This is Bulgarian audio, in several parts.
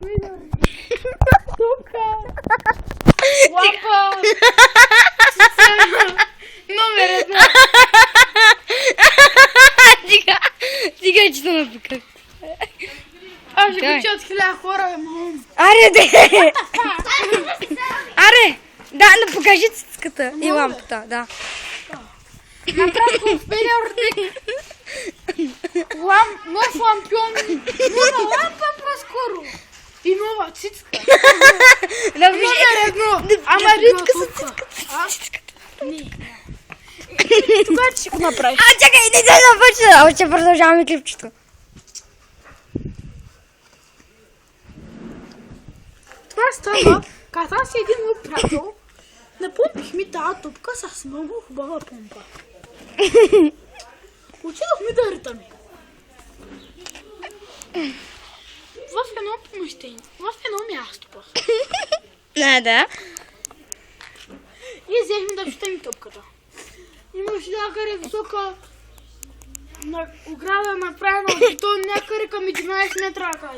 Лампа! Номер едно! Стига, че съм напиках. Аз ще го чуят 1000 хора, мам. Аре, Аре! Да, покажи цицката и лампата, да. Накратко, Пелеорник. Нов лампион. Нова лампа по-скоро. И нова цицка. Номер едно. Ама Ритка едно са цицката. Не. Тогава ще го направиш. Чакай, не дай да почна. Още продължаваме клипчето. Това става, като аз и един мой приятел, напомпихме тази топка с много хубава помпа. Отидохме да ритаме. В едно помещение, в едно място после. Да. И взехме да чутаме топката. Имаше някъде висока ограда направена, и то някъде към 11 метра, каза.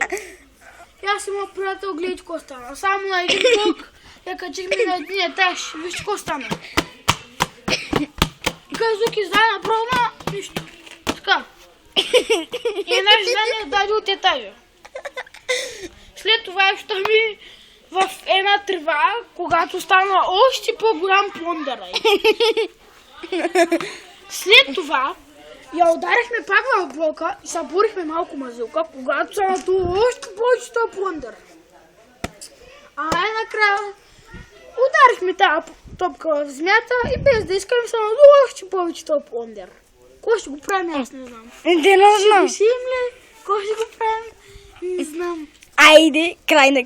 И аз и моят приятел гледай какво стана. Само на един блок я качихме на един етаж. Вижте какво стана. Казук издаде направо на нищо. Така. И една жена ни даде от етажа. След това ще ми в една трива, когато стана още по-голям плондъра. След това я ударихме пак в блока и събурихме малко мазилка, когато са надолу още повече този плондър. А най-накрая ударихме тази топка в земята и без да искаме са надолу още повече този плондър. Кой ще го правим, аз не знам. Не знам. Ще ли? Кой ще го правим? Не знам. Айде, край на